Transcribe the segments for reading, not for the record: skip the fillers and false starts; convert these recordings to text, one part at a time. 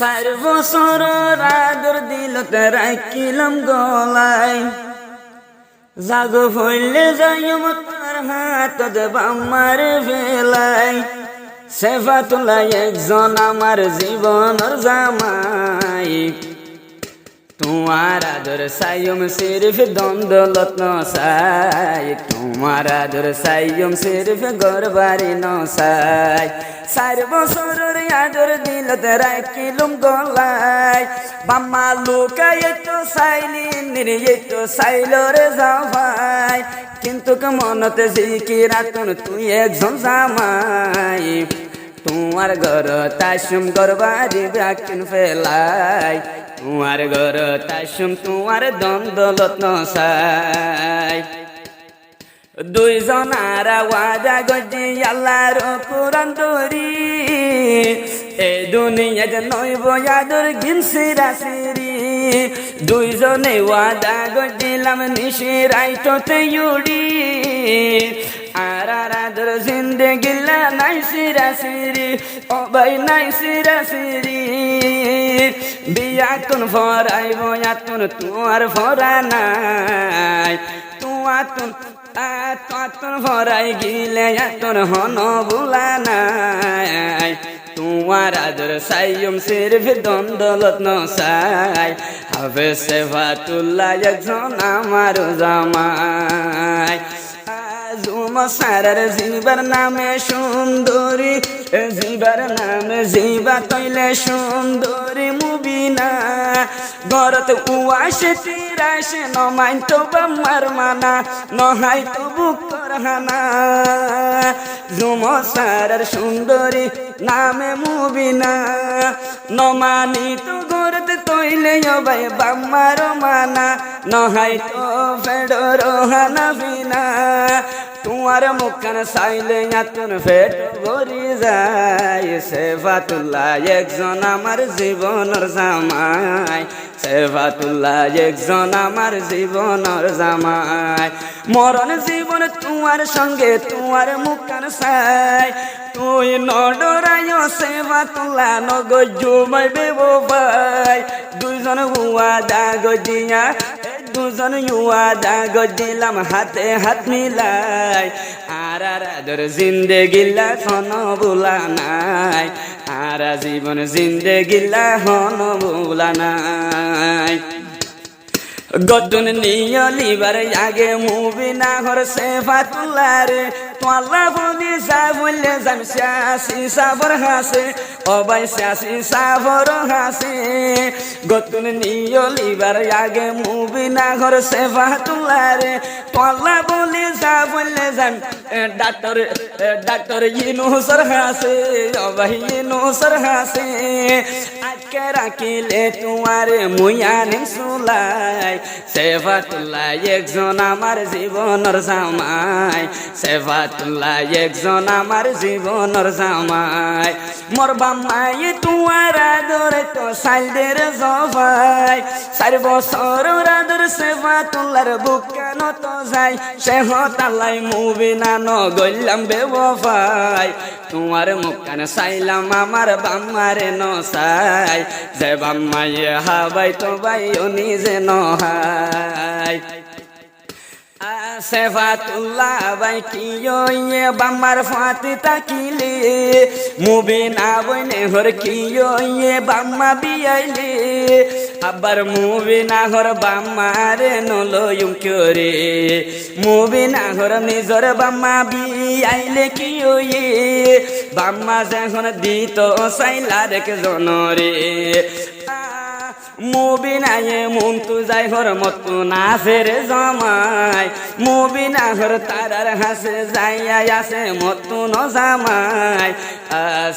চার বছর আদর দিল রাখিলাম গলায়, জাগো হইলে যাই তার হাত বাম্মার ভেলায়। সেফাতুল্লাহ একজন আমার জীবনের জামাই, তোমার আদর সাইয়ম সিরফ দ্বন্দ্বলত নসাই, তোমার আদর সাইয়ম সিরফ গরবারি নসাই। 4 বছরের আদর দিলত রাখিলুম গলায়, বাম্মা লুকাই তো চাইলি নিয়ে তো চাইল রে জামাই, কিন্তু মনতে জিকিরাতুন তুই একজন জামাই। তোমার ঘর তাসুম গরবারি ব্যাকিন ফেলাই, তোমার ঘর তাসুম তোমার দ্বন্দ্বলত নসাই। দুইজনারা ওয়াদা গজি আল্লাহর কুরআন ধরি, এ দুনিয়াতে নইব আদর গিনসিরাসিরি। দুইজনে ওয়াদা গজিলাম নিশি রাইততে উড়ি, আর আদর জিন্দেগিলা নাই সিরাসিরি, ও ভাই নাই সিরাসিরি। বিয়াতুন ফরাইব আতুন তোমার ফরা নাই, তুয়াতুন আতুন ফরাই গিলে আতুন হন ভুলা নাই। তোমার আদর সাইয়ম সিরফ দ্বন্দ্বলত নসাই, হবে সেফাতুল্লাহ একজন আমার জামাই। সারার জিবার নামে সুন্দরী, জিবার নামে জিবা তৈলে সুন্দরী মুবিনা। ঘরত উয়াশে তিরাশে নমাইন তো বাম্মার মানা, নহাই তো বুক করহানা। জুম সারার সুন্দরী নামে মুবিনা, নমানি তো ঘরত তৈলে ভাই বাম্মার মানা, নহাই তো ফেডর হানা বিনা। তোমার মুখখান চাইলে আতুন পেট ভরি যায়, সেফাতুল্লাহ একজন আমার জীবনের জামাই, সেফাতুল্লাহ একজন আমার জীবনের জামাই। মরণ জীবন তোমার সঙ্গে তোমার মুখখান চাই, তুই নডরাইও সেফাতুল্লাহ নগজুমাই বেবফাই। দুইজন ওয়াদা গজিয়া, দুজন ওয়াদা গজিলাম হাতে হাত মিলাই, আর আদর জিন্দেগিলা হন ভুলা নাই, আর জীবন জিন্দেগিলা হন ভুলা নাই। গদুন নিয় লিবার আগে মুবি না হর সেফাতুল্লাহ রে, তোয়াল্লা বলি যা বললে যাম শাসি সাবর হাসে, ও ভাই শাসি সাবর হাসে। গদুন নিয় লিবার আগে মুবি না হর সেফাতুল্লাহ রে, তোয়াল্লা বলি যা বললে যাম ডাক্তার ইনুসর হাসে, ও ভাই ইনুসর হাসে। আজকে রাখিলে তোমারে মুয়ানিম সুলাই, সেফাতুল্লাহ একজন আমার জীবনের জামাই, সেফাতুল্লাহ একজন আমার জীবনের জামাই। মোর বাম্মাই তোমার আদর তো সাইদের জবাই, 4 বছর আদর সেফাতুল্লাহর বুক কেন তো যাই, সে হতালাই মুবিনা ন গইলাম বেবফাই। তোমার মুখখান চাইলাম আমার বাম্মারে নসাই, যে বাম্মাই হাবাই তো ভাই ও নিজে নহাই। সেফাতুল্লাহ ভাই কিয়ে বাম্মার ফাতে তাকিলে, মুবিনা বইনে হর কিয়ে বাম্মা বিয়াইলে। আবার মুবিনা হর বাম্মারে নলয়ুম করে, মুবিনা হর নিজর বাম্মা বিয়াইলে কিয়ে, বাম্মা যখন দিত চাইলা রেখে জনরে। মুবিনায়ে মন তু যাই হর মতো নাচের জামাই, মুবিনা হর তারার হাসে যাইয়া আসে মতো ন জামাই।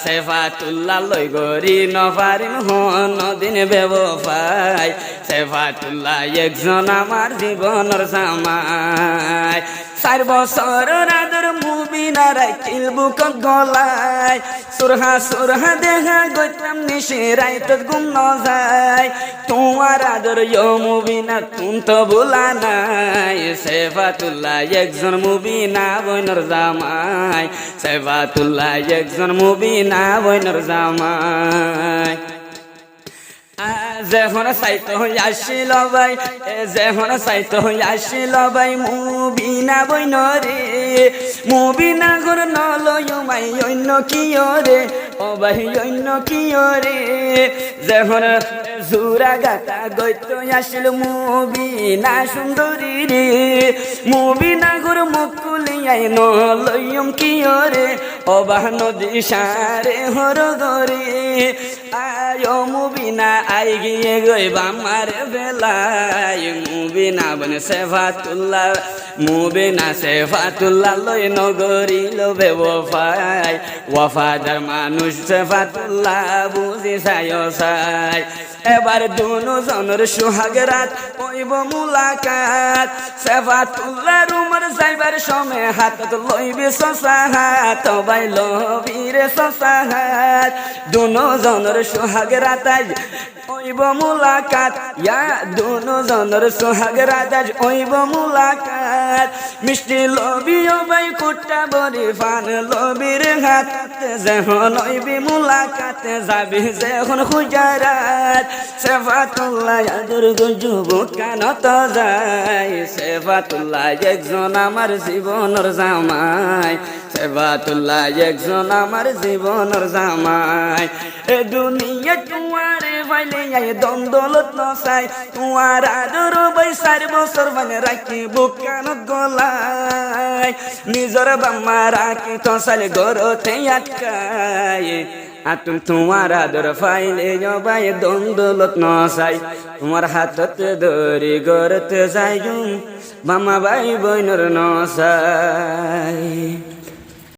সেফাতুল্লাহ লই গরি নপারিম হন দিন বেবফাই, সেফাতুল্লাহ একজন আমার জীবনের জামাই। 4 বছর আদর মুবিনা রাখিল বুক গলায়, সুরহা সুরহা দেখা গইতাম নিশি রাইত গুম ন যায়। তোমার আদর মুবিনা তুম তো ভুলা নাই, সেফাতুল্লাহ একজন মুবিনা বইনর জামাই, সেফাতুল্লাহ একজন মুবিনা বইনর জামাই। যখন সাইতো আসিল ভাই যখন সাইতো আসিল ভাই মুবিনা বইন রে মুবিনা ঘর নলয় মাই অন্য কি রে ও ভাই অন্য কি রে যখন জুরা গাতা গইত আসিল মুবিনা সুন্দরী রে মুবিনা ঘর মুকুলিয়াই নলয়ম কি রে অবাহ নদী সারে হর গরে আয় মুবিনা আই গিয়ে গইবা আমার বেলায় মুবিনা বনে সেফাতুল্লাহ মুবিনা সেফাতুল্লাহ লই নগরী লোভে ওফাই ওয়াফাদার মানুষ সেফাতুল্লাহ বুঝি সাই এবার দুনো জনের সোহাগ রাত হইব মুলাকাত সেফাতুল্লাহর উমর যাইবার সময় হাতত লইবে সসা হাত ভাই লবিরে সসা হাত দুনো জনের সোহাগ রাত আজ হইব মুলাকাত ইয়া দুনো জনের সোহাগ রাত আজ হইব মুলাকাত মিষ্টি লবিও ভাই কুট্টা বরি ফান লবির হাত যখন হইবি মুলাকাত যাবি যখন খুজারাত সেফাতুল্লাহ আদর যুবক কানত যায় সেফাতুল্লাহ একজন আমার জীবনের জামাই সেফাতুল্লাহ একজন আমার জীবনের জামাই এ দুনিয়া তোমারে ফাইলে আই দ্বন্দ্বলত নসাই তোমার আদর ভাই 4 বছর মানে রাখি বুক কানত গলায় নিজর বাম্মা রাখি তসালে গরতে আটকায় আতুম তোমার আদর ফাইলে ভাই দ্বন্দ্বলত নসাই তোমার হাততে ধরি গরতে যাই বাম্মা ভাই বইনর নসাই